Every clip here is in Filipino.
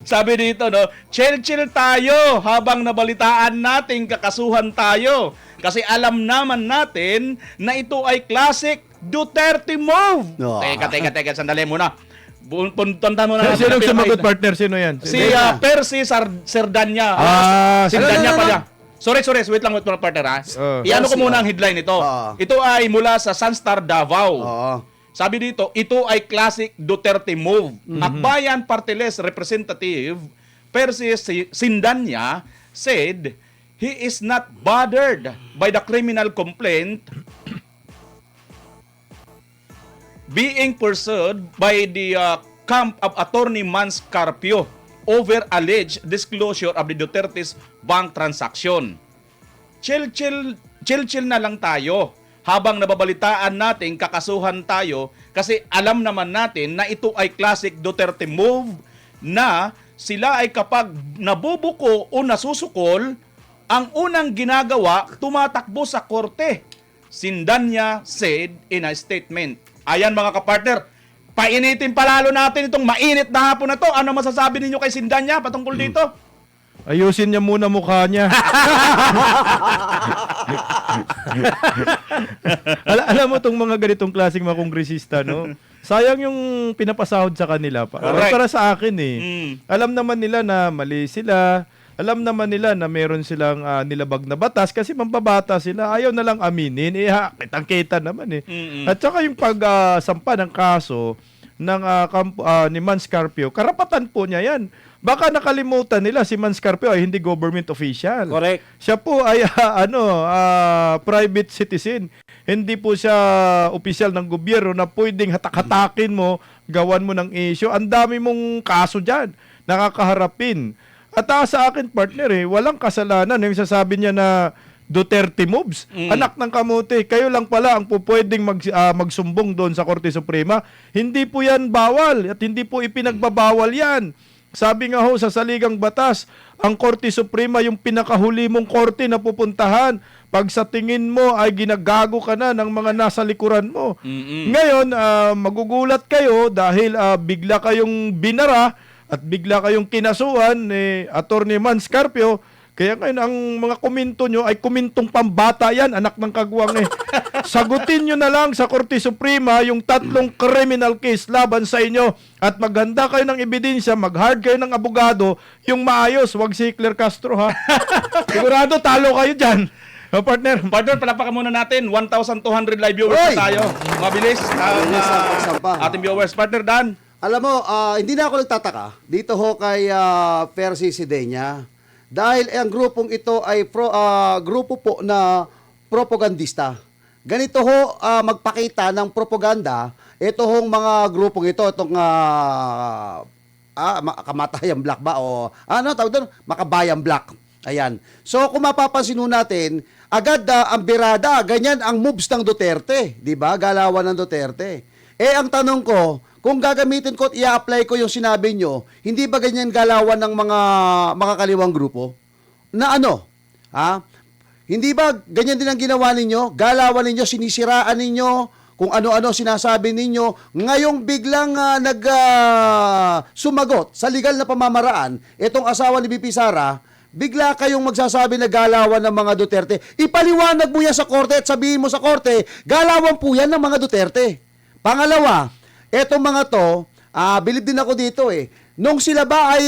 Sabi dito, no, chill-chill tayo habang nabalitaan natin kakasuhan tayo. Kasi alam naman natin na ito ay classic Duterte move. No. Teka, sandali muna. Puntan mo na natin. Sino sumagot, partner? Sino yan? Si Percy Sardanya. Sardanya pa niya. Sorry, wait lang, partner ha. Iano ko muna ang headline ito. Ito ay mula sa Sunstar Davao. Sabi dito, ito ay classic Duterte move. Akbayan Party List Representative Percy Sindanya said he is not bothered by the criminal complaint being pursued by the camp of Attorney Mans Carpio over alleged disclosure of the Duterte's bank transaction. Chill na lang tayo habang nababalitaan natin kakasuhan tayo kasi alam naman natin na ito ay classic Duterte move na sila ay kapag nabubuko o nasusukol, ang unang ginagawa, tumatakbo sa korte. Sindanya said in a statement. Ayan mga kapartner, painitin palalo natin itong mainit na hapon na to. Ano masasabi ninyo kay Sindanya patungkol dito? Ayusin niya muna mukha niya. Alam mo itong mga ganitong klaseng mga kongresista, no? Sayang yung pinapasahod sa kanila. Para sa akin eh. Alam naman nila na mali sila. Alam naman nila na meron silang nilabag na batas kasi mambabata sila. Ayaw na lang aminin. Kitang-kita naman eh. At saka yung pagsampa ng kaso ng ni Mans Carpio, karapatan po niya yan. Baka nakalimutan nila si Mans Carpio ay hindi government official. Correct. Siya po ay private citizen. Hindi po siya opisyal ng gobyerno na pwedeng hatak-hatakin mo, gawan mo ng issue. Ang dami mong kaso dyan, nakakaharapin. At sa akin, partner, walang kasalanan. Yung sasabi niya na Duterte moves, anak ng kamote, kayo lang pala ang pwedeng magsumbong doon sa Korte Suprema. Hindi po yan bawal at hindi po ipinagbabawal yan. Sabi nga ho sa saligang batas, ang Korte Suprema yung pinakahuli mong korte na pupuntahan pag sa tingin mo ay ginagago ka na ng mga nasa likuran mo. Ngayon, magugulat kayo dahil bigla kayong binara at bigla kayong kinasuhan ni Attorney Mans Carpio. Kaya ngayon, ang mga komento nyo ay komintong pambata yan, anak ng kagwang eh. Sagutin nyo na lang sa Korte Suprema yung 3 criminal case laban sa inyo at maghanda kayo ng ebidensya, mag-hard kayo ng abogado, yung maayos, wag si Claire Castro ha. Sigurado talo kayo dyan. Partner, palapakan muna natin. 1,200 live viewers na tayo. Mabilis ang ating viewers. Partner Dan. Alam mo, hindi na ako nagtataka dito ho kay Percy Sindanya dahil ang grupong ito ay grupo po na propagandista. Ganito ho magpakita ng propaganda ito hong mga grupong ito, itong Kamatayang Black ba o ano tawag doon? Makabayang Black. Ayan. So kung mapapansin natin, agad ang birada, ganyan ang moves ng Duterte, 'di ba? Galawan ng Duterte. Ang tanong ko, kung gagamitin ko at i-apply ko yung sinabi nyo, hindi ba ganyan galawan ng mga makakaliwang grupo? Na ano? Hindi ba ganyan din ang ginawa ninyo? Galawan ninyo, sinisiraan ninyo, kung ano-ano sinasabi ninyo. Ngayong biglang sumagot sa legal na pamamaraan, itong asawa ni BP Sara, bigla kayong magsasabi na galawan ng mga Duterte. Ipaliwanag mo yan sa korte at sabihin mo sa korte, galawan po yan ng mga Duterte. Pangalawa, etong mga to, bilib din ako dito nung sila ba ay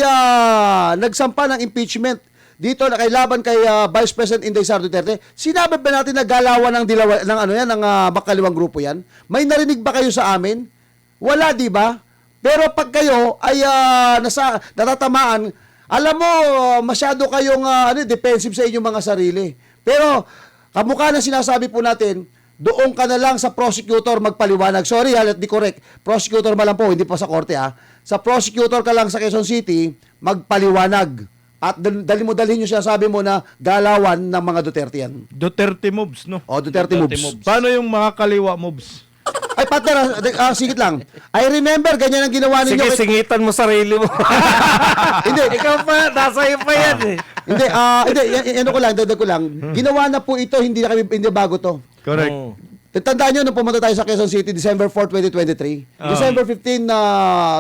nagsampa ng impeachment dito na laban kay Vice President Inday Sara Duterte, sinabi ba natin na galawan ng makaliwang grupo yan? May narinig ba kayo sa amin? Wala, di ba? Pero pag kayo ay natatamaan, alam mo, masyado kayong defensive sa inyong mga sarili. Pero kamukha na sinasabi po natin, doon ka na lang sa prosecutor magpaliwanag. Sorry, let me correct. Prosecutor man lang po, hindi pa sa korte Sa prosecutor ka lang sa Quezon City, magpaliwanag. At dalhin nyo sinasabi mo na galawan ng mga Duterte yan. Duterte moves, no? Duterte moves. Paano yung mga kaliwa moves? Ay, partner, sigit lang. I remember, ganyan ang ginawa ninyo. Sige, singitan mo sarili mo. Hindi. Ikaw pa, nasa iyo pa yan Hindi, dadag ko lang. Ginawa na po ito, hindi bago to. Correct. Tandaan nyo, nung pumunta tayo sa Quezon City, December 4, 2023. December 15 na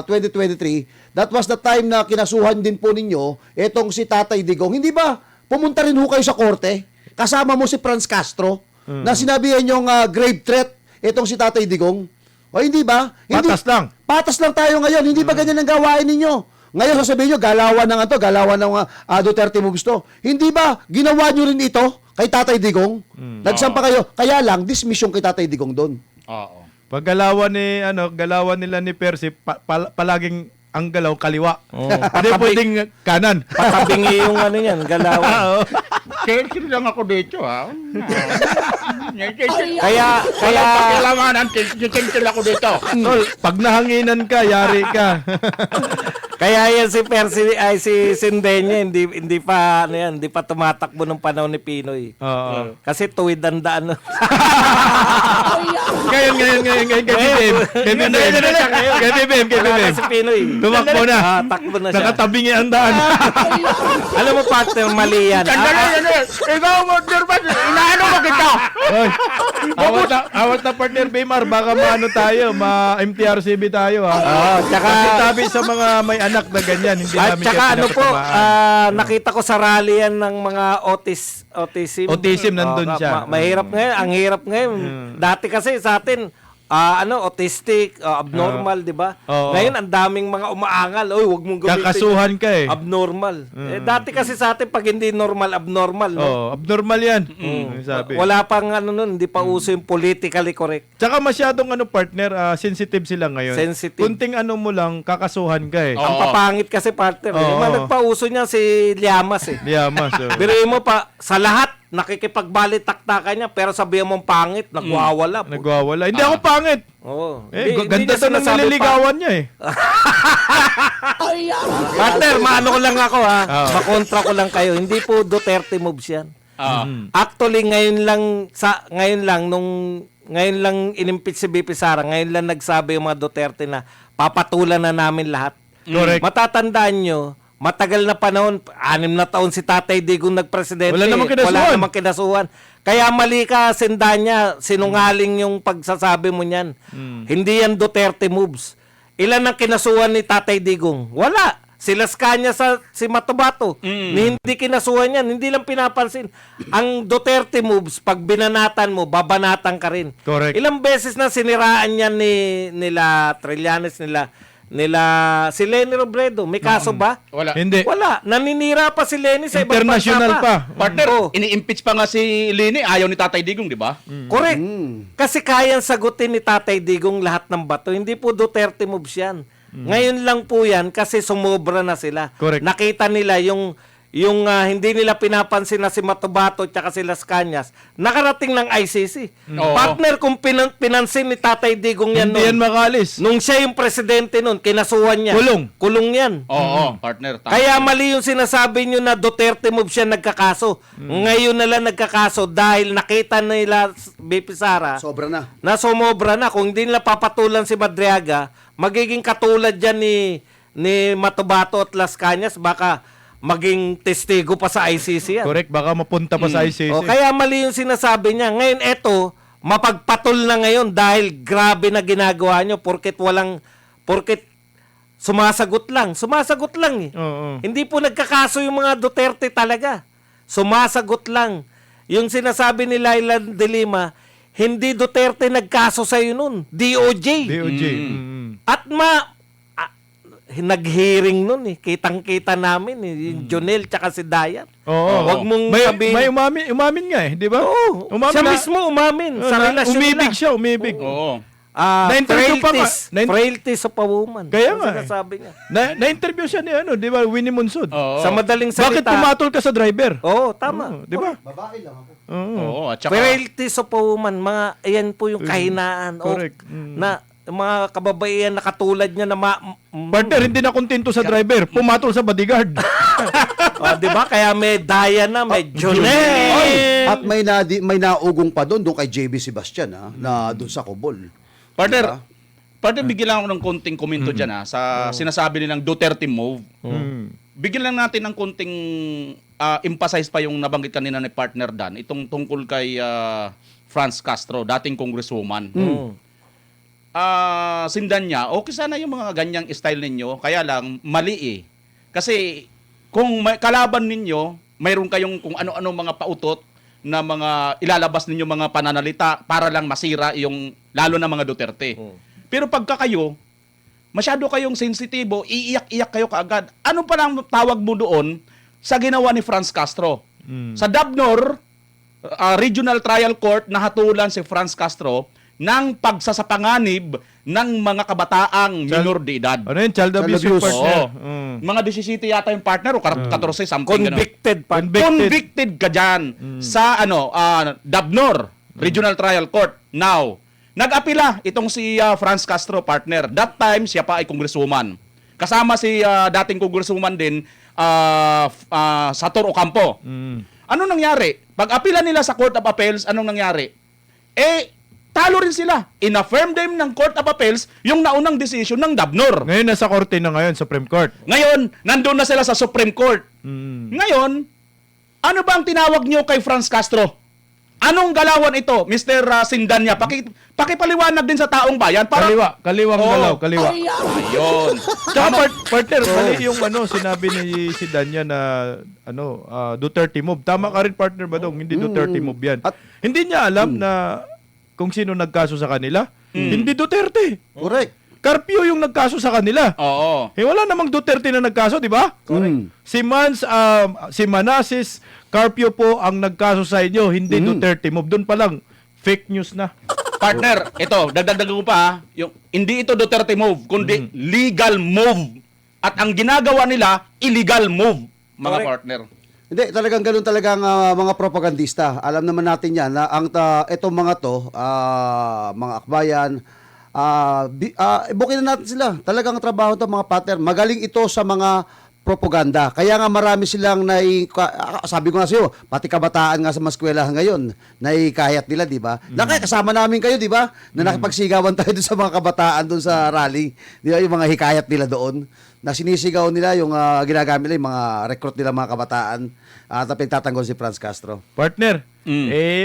2023, that was the time na kinasuhan din po ninyo etong si Tatay Digong. Hindi ba pumunta rin ho kayo sa korte? Kasama mo si Franz Castro na sinabihan yung grave threat etong si Tatay Digong. O hindi ba? Patas lang. Patas lang tayo ngayon. Hindi ba ganyan ang gawain ninyo? Ngayon sasabihin nyo, galawan ng galawan ng Duterte mo gusto. Hindi ba ginawa nyo rin ito kay Tatay Digong? Nagsampa kayo. Kaya lang, dismiss yung kay Tatay Digong doon. Oo. Pag galawan nila ni Percy, palaging ang galaw kaliwa. Hindi pwedeng kanan. Patabingi yung ano yan, galawan. Chill lang ako dito, ha? Kaya, Kailangan, chill ako dito. Tol, pag nahanginan ka, yari ka. kaya yan si Percy, ay si Sindenya, hindi pa, ano yan, hindi pa tumatakbo ng panahon ni Pinoy. Oo. Kasi tuwid ang daan. Ngayon, kay Bibim. Wala na si Pinoy. Tumakbo na. Takbo na siya. Nakatabingi ang daan. Alam mo, partner, mali yan. Ikaw, Modern Bad, inaano mo kita? Oy, awat na partner Bimar, baka maano tayo, ma-MTRCB tayo ha. Tsaka, Kasi tabi sa mga may anak na ganyan, hindi at namin tsaka kayo ano po, pinapatamaan. nakita ko sa rally yan ng mga autism. Autism, nandun siya. Mahirap ngayon, ang hirap ngayon. Dati kasi sa atin, autistic, abnormal, di ba? Oo. Ngayon, ang daming mga umaangal. Oy, wag mong gamitin. Kakasuhan ka eh. Abnormal. Dati kasi sa atin, pag hindi normal, abnormal. No? Oh, abnormal yan. Sabi. Wala pang ano nun, hindi pa uso yung politically correct. Tsaka masyadong partner, sensitive sila ngayon. Sensitive. Kunting ano mo lang, kakasuhan ka eh. Ang papangit kasi partner. Oo. Yung mga nagpauso niya si Llamas eh. Diyamas. Oh. Biruin mo pa, sa lahat, nakikipagbalitaktakan niya, pero sabihin mong pangit, nagwawala. po. Nagwawala. Hindi ako pangit. Oo. Ganda to ng nililigawan niya eh. Partner, maano ko lang ako ha. Oo. Makontra ko lang kayo. Hindi po Duterte moves yan. Actually, ngayon lang inimpeach si BP Sara, ngayon lang nagsabi yung mga Duterte na papatulan na namin lahat. Correct. Matatandaan nyo, matagal na panahon, 6 na taon si Tatay Digong nagpresidente. Wala namang kinasuhan. Wala namang kinasuhan. Kaya mali ka, Sendanya, sinungaling yung pagsasabi mo niyan. Hindi yan Duterte moves. Ilan ang kinasuhan ni Tatay Digong? Wala. Si Las Cañas si Matabato. Hindi kinasuhan yan. Hindi lang pinapansin. Ang Duterte moves, pag binanatan mo, babanatan ka rin. Correct. Ilang beses na siniraan yan nila Trillanes, nila si Leni Robredo. May kaso ba? Wala. Hindi. Wala. Naninira pa si Leni sa ibang bansa International pa. Partner, Oo. ini-impeach pa nga si Lini, ayaw ni Tatay Digong, di ba? Correct. Kasi kayang sagutin ni Tatay Digong lahat ng bato. Hindi po Duterte moves yan. Ngayon lang po yan kasi sumobra na sila. Correct. Nakita nila yung hindi nila pinapansin na si Matabato at si Las Cañas, nakarating ng ICC. Oo. Partner, kung pinansin ni Tatay Digong yan Hindi yan noon, makalis. nung siya yung presidente noon, kinasuhan niya. Kulong. Kulong yan. Oo, partner. Tama. Kaya mali yung sinasabi nyo na Duterte move siya nagkakaso. Ngayon na lang nagkakaso dahil nakita nila BP Sara Sobra na. na sumobra na. Kung hindi nila papatulan si Madriaga, magiging katulad dyan ni Matabato at Las Cañas, baka maging testigo pa sa ICC yan. Correct. Baka mapunta pa sa ICC. O, kaya mali yung sinasabi niya. Ngayon, eto, mapagpatol na ngayon dahil grabe na ginagawa nyo porket sumasagot lang eh. Oo. Hindi po nagkakaso yung mga Duterte talaga. Sumasagot lang. Yung sinasabi ni Laila de Lima, hindi Duterte nagkaso sa'yo nun. DOJ. DOJ. At nag-hearing nun eh. Kitang-kita namin eh. Yung Jonel tsaka si Dayan. Oo. Wag mong may, sabihin. May umamin nga eh, di ba? Oo. Umamin Siya na- mismo umamin. Sa na- relasyon umibig nila. siya, umibig. Oo. Na-interview pa nga. Frailties of a woman. Kaya Ano nga eh. sinasabi niya? Na-interview siya ni di ba, Winnie Monsod. Oo. Sa madaling Bakit salita. pumatol ka sa driver? Oo, tama. Di ba? Babae lang ako. Oo, at saka... Frailties of a woman, ayan po yung kahinaan. Correct. Na mga kababaihan na katulad niya na Partner, hindi na kontento sa driver. Pumatol sa bodyguard. di ba? Kaya may Diana, may Jonel. At may naugong pa doon kay JB Sebastian na doon sa Cobol. Partner, bigyan lang ako ng konting komento dyan sa sinasabi nilang Duterte move. Bigyan lang natin ng konting emphasize pa yung nabanggit kanina ni partner Dan, itong tungkol kay Franz Castro, dating congresswoman. Sindan niya, okay sana yung mga ganyang style ninyo, kaya lang mali eh. Kasi kung may kalaban ninyo, mayroon kayong kung ano-ano mga pautot na mga ilalabas ninyo mga pananalita para lang masira yung lalo na mga Duterte. Pero pagka kayo, masyado kayong sensitibo, iiyak-iyak kayo kaagad. Ano pa lang tawag mo doon sa ginawa ni Franz Castro? Sa Dabnor Regional Trial Court, nahatulan si Franz Castro ng pagsasapanganib ng mga kabataang minor de edad. Ano yun? Child Child abuse abuse. partner. Oo. Mga 17 yata yung partner o 14 something. Convicted pa. Convicted ka dyan sa Dabnor Regional Trial Court. Now, nag-apila itong si Franz Castro partner. That time, siya pa ay congresswoman. Kasama si dating congresswoman din, Sator Ocampo. Ano nangyari? Pag-apila nila sa Court of Appeals, anong nangyari? Talo rin sila. In-affirm them ng Court of Appeals yung naunang decision ng Dabnor. Ngayon, nasa korte na ngayon, Supreme Court. Ngayon, nandun na sila sa Supreme Court. Ngayon, ano ba ang tinawag nyo kay Franz Castro? Anong galawan ito, Mr. Sindanya? Pakipaliwanag din sa taong bayan para... Kaliwang Oo. galaw, kaliwa. Ayun. Tsaka partner, mali yung sinabi ni si Danya na Duterte move. Tama ka rin partner Badong, hindi Duterte move yan. At- hindi niya alam na kung sino nagkaso sa kanila. Hindi Duterte. Correct. Carpio yung nagkaso sa kanila. Oo. Wala namang Duterte na nagkaso, di ba? Si Manasseh Carpio po ang nagkaso sa inyo, hindi Duterte move. Doon pa lang, fake news na. Partner, ito, dagdag ko pa, yung, hindi ito Duterte move, kundi legal move. At ang ginagawa nila, illegal move, mga Correct. partner. Hindi, talagang ganun talagang mga propagandista. Alam naman natin yan na itong mga to, mga akbayan, bukin na natin sila. Talagang trabaho to mga partner. Magaling ito sa mga propaganda. Kaya nga marami silang sabi ko nga sa'yo, pati kabataan nga sa mga eskwelahan ngayon, naikayat nila, di ba? Kasama namin kayo, di ba? Na nakipagsigawan tayo doon sa mga kabataan doon sa rally. Di ba? Yung mga hikayat nila doon. Na sinisigaw nila yung ginagamit nila, yung mga recruit nila mga kabataan at pinagtatanggol si Franz Castro. Partner,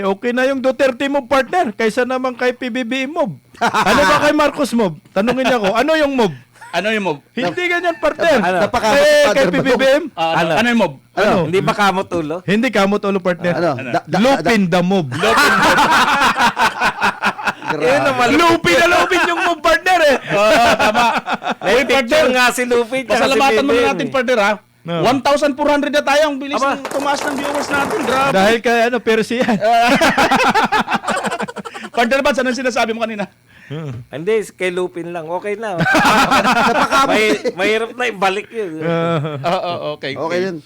okay na yung Duterte move, partner, kaysa naman kay PBBM move. Ano ba kay Marcos move? Tanungin niya ko, ano yung move? Ano yung move? Hindi ganyan, partner. Napakamot, Kay partner, PBBM, Ano yung move? Ano? Hindi ba kamot ulo? hindi kamot ulo, partner. Lupin the move. Lupin na lupin yung move, partner eh. Tama. May picture nga si Luffy. tsaka si Pasalamatan muna BBM natin, eh. partner, ha? No. 1,400 na tayo. Ang bilis Aba. ng tumaas ng viewers natin. Grabe. Dahil kay Percy yan. Partner, ba anong sinasabi mo kanina? Hindi, kay Lupin lang. Okay na. Mahirap na ibalik yun. Oo, okay. Okay yun.